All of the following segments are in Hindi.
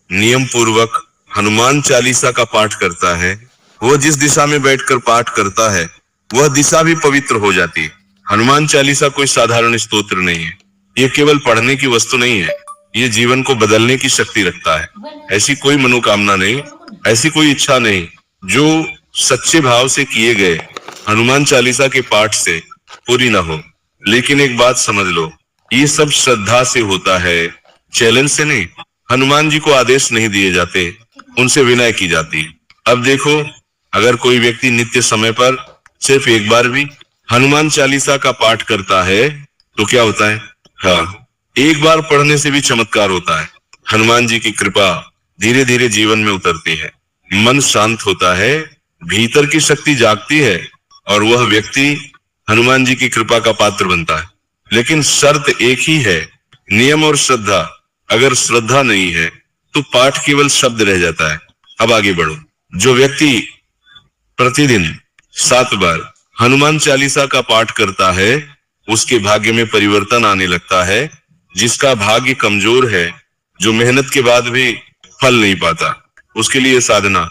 नियम पूर्वक हनुमान चालीसा का पाठ करता है, वह जिस दिशा में बैठकर पाठ करता है वह दिशा भी पवित्र हो जाती है। हनुमान चालीसा कोई साधारण स्तोत्र नहीं है, ये केवल पढ़ने की वस्तु नहीं है, ये जीवन को बदलने की शक्ति रखता है। ऐसी कोई मनोकामना नहीं, ऐसी कोई इच्छा नहीं जो सच्चे भाव से किए गए हनुमान चालीसा के पाठ से पूरी ना हो। लेकिन एक बात समझ लो, ये सब श्रद्धा से होता है, चैलेंज से नहीं। हनुमान जी को आदेश नहीं दिए जाते, उनसे विनय की जाती है। अब देखो, अगर कोई व्यक्ति नित्य समय पर सिर्फ एक बार भी हनुमान चालीसा का पाठ करता है तो क्या होता है? हाँ, एक बार पढ़ने से भी चमत्कार होता है। हनुमान जी की कृपा धीरे धीरे जीवन में उतरती है, मन शांत होता है, भीतर की शक्ति जागती है और वह व्यक्ति हनुमान जी की कृपा का पात्र बनता है। लेकिन शर्त एक ही है, नियम और श्रद्धा। अगर श्रद्धा नहीं है तो पाठ केवल शब्द रह जाता है। अब आगे बढ़ो। जो व्यक्ति प्रतिदिन 7 बार हनुमान चालीसा का पाठ करता है उसके भाग्य में परिवर्तन आने लगता है। जिसका भाग्य कमजोर है, जो मेहनत के बाद भी फल नहीं पाता, उसके लिए साधना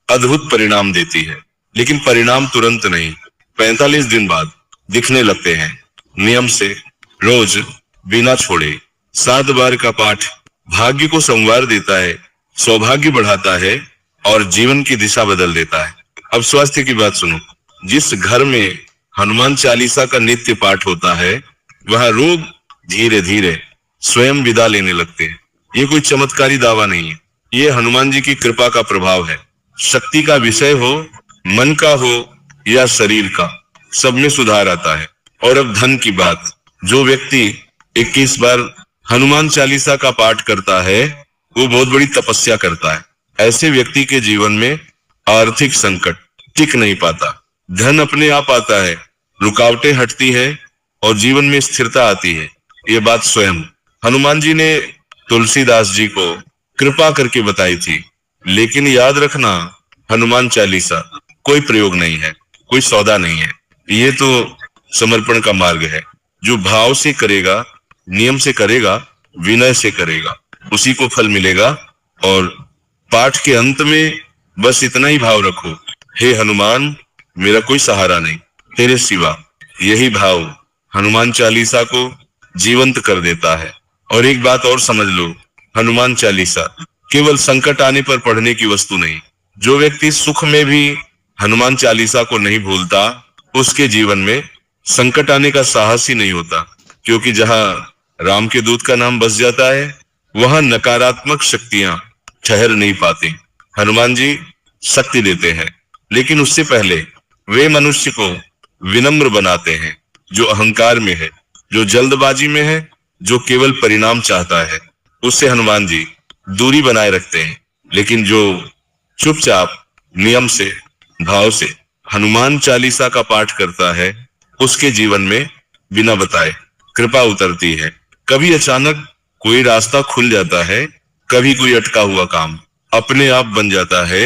अद्भुत परिणाम देती है। लेकिन परिणाम तुरंत नहीं, 45 दिन बाद दिखने लगते हैं। नियम से रोज बिना छोड़े 7 बार का पाठ भाग्य को संवार देता है, सौभाग्य बढ़ाता है और जीवन की दिशा बदल देता है। अब स्वास्थ्य की बात सुनो। जिस घर में हनुमान चालीसा का नित्य पाठ होता है वहां रोग धीरे धीरे स्वयं विदा लेने लगते हैं। ये कोई चमत्कारी दावा नहीं है, ये हनुमान जी की कृपा का प्रभाव है। शक्ति का विषय हो, मन का हो या शरीर का, सब में सुधार आता है। और अब धन की बात। जो व्यक्ति 21 बार हनुमान चालीसा का पाठ करता है वो बहुत बड़ी तपस्या करता है। ऐसे व्यक्ति के जीवन में आर्थिक संकट टिक नहीं पाता, धन अपने आप आता है, रुकावटें हटती है और जीवन में स्थिरता आती है। ये बात स्वयं हनुमान जी ने तुलसीदास जी को कृपा करके बताई थी। लेकिन याद रखना, हनुमान चालीसा कोई प्रयोग नहीं है, कोई सौदा नहीं है, ये तो समर्पण का मार्ग है। जो भाव से करेगा, नियम से करेगा, विनय से करेगा, उसी को फल मिलेगा। और पाठ के अंत में बस इतना ही भाव रखो, हे हनुमान, मेरा कोई सहारा नहीं तेरे सिवा। यही भाव हनुमान चालीसा को जीवंत कर देता है। और एक बात और समझ लो, हनुमान चालीसा केवल संकट आने पर पढ़ने की वस्तु नहीं। जो व्यक्ति सुख में भी हनुमान चालीसा को नहीं भूलता उसके जीवन में संकट आने का साहस ही नहीं होता। क्योंकि जहां राम के दूत का नाम बस जाता है वहां नकारात्मक शक्तियां ठहर नहीं पाती। हनुमान जी शक्ति देते हैं, लेकिन उससे पहले वे मनुष्य को विनम्र बनाते हैं। जो अहंकार में है, जो जल्दबाजी में है, जो केवल परिणाम चाहता है, उससे हनुमान जी दूरी बनाए रखते हैं। लेकिन जो चुपचाप नियम से, भाव से हनुमान चालीसा का पाठ करता है उसके जीवन में बिना बताए कृपा उतरती है। कभी अचानक कोई रास्ता खुल जाता है, कभी कोई अटका हुआ काम अपने आप बन जाता है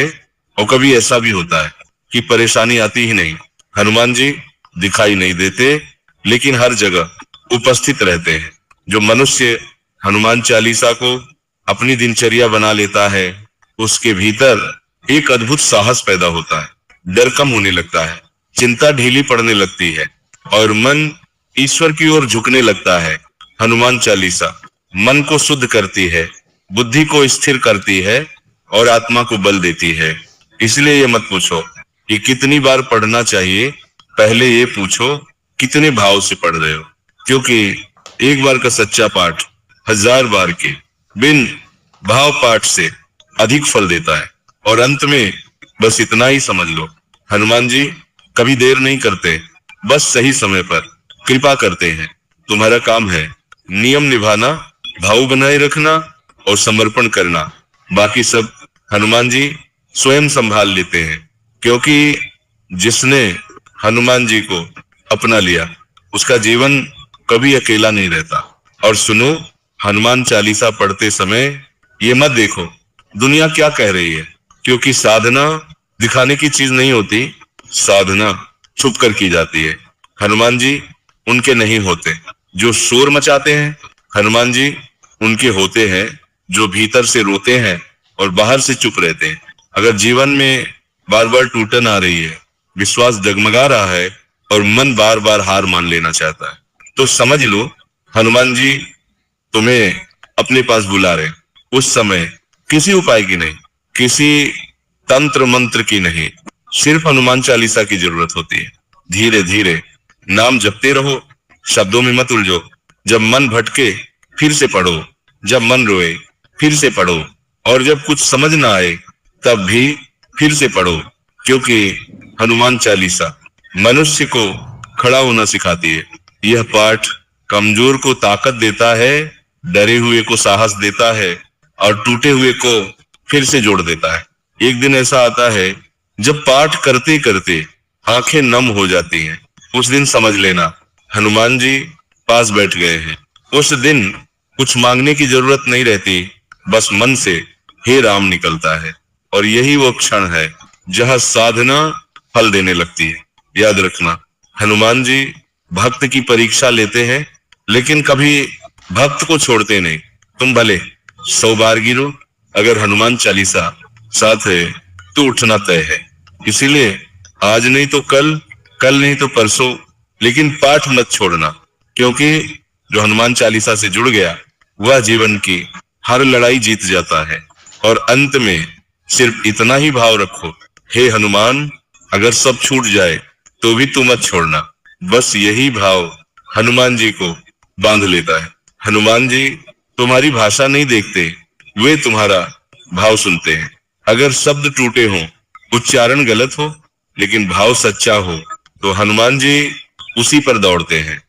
और कभी ऐसा भी होता है कि परेशानी आती ही नहीं। हनुमान जी दिखाई नहीं देते लेकिन हर जगह उपस्थित रहते हैं। जो मनुष्य हनुमान चालीसा को अपनी दिनचर्या बना लेता है उसके भीतर एक अद्भुत साहस पैदा होता है, डर कम होने लगता है, चिंता ढीली पड़ने लगती है और मन ईश्वर की ओर झुकने लगता है। हनुमान चालीसा मन को शुद्ध करती है, बुद्धि को स्थिर करती है और आत्मा को बल देती है। इसलिए ये मत पूछो कि कितनी बार पढ़ना चाहिए, पहले ये पूछो कितने भाव से पढ़ रहे हो। क्योंकि एक बार का सच्चा पाठ 1000 बार के बिन भाव पाठ से अधिक फल देता है। और अंत में बस इतना ही समझ लो, हनुमान जी कभी देर नहीं करते, बस सही समय पर कृपा करते हैं। तुम्हारा काम है नियम निभाना, भाव बनाए रखना और समर्पण करना। बाकी सब हनुमान जी स्वयं संभाल लेते हैं। क्योंकि जिसने हनुमान जी को अपना लिया उसका जीवन कभी अकेला नहीं रहता। और सुनो, हनुमान चालीसा पढ़ते समय ये मत देखो दुनिया क्या कह रही है, क्योंकि साधना दिखाने की चीज नहीं होती, साधना छुप कर की जाती है। हनुमान जी उनके नहीं होते जो शोर मचाते हैं, हनुमान जी उनके होते हैं जो भीतर से रोते हैं और बाहर से चुप रहते हैं। अगर जीवन में बार बार टूटन आ रही है, विश्वास डगमगा रहा है और मन बार बार हार मान लेना चाहता है, तो समझ लो हनुमान जी तुम्हें अपने पास बुला रहे। उस समय किसी उपाय की नहीं, किसी तंत्र मंत्र की नहीं, सिर्फ हनुमान चालीसा की जरूरत होती है। धीरे धीरे नाम जपते रहो, शब्दों में मत उलझो। जब मन भटके फिर से पढ़ो, जब मन रोए फिर से पढ़ो, और जब कुछ समझ ना आए तब भी फिर से पढ़ो, क्योंकि हनुमान चालीसा मनुष्य को खड़ा होना सिखाती है। यह पाठ कमजोर को ताकत देता है, डरे हुए को साहस देता है और टूटे हुए को फिर से जोड़ देता है। एक दिन ऐसा आता है जब पाठ करते करते आंखें नम हो जाती हैं। उस दिन समझ लेना हनुमान जी पास बैठ गए हैं। उस दिन कुछ मांगने की जरूरत नहीं रहती, बस मन से हे राम निकलता है। और यही वो क्षण है जहां साधना फल देने लगती है। याद रखना, हनुमान जी भक्त की परीक्षा लेते हैं, लेकिन कभी भक्त को छोड़ते नहीं। तुम भले 100 बार गिरो, अगर हनुमान चालीसा साथ है तो उठना तय है। इसीलिए आज नहीं तो कल, कल नहीं तो परसों, लेकिन पाठ मत छोड़ना, क्योंकि जो हनुमान चालीसा से जुड़ गया वह जीवन की हर लड़ाई जीत जाता है। और अंत में सिर्फ इतना ही भाव रखो, हे हनुमान, अगर सब छूट जाए तो भी तू मत छोड़ना। बस यही भाव हनुमान जी को बांध लेता है। हनुमान जी तुम्हारी भाषा नहीं देखते, वे तुम्हारा भाव सुनते हैं। अगर शब्द टूटे हों, उच्चारण गलत हो, लेकिन भाव सच्चा हो, तो हनुमान जी उसी पर दौड़ते हैं।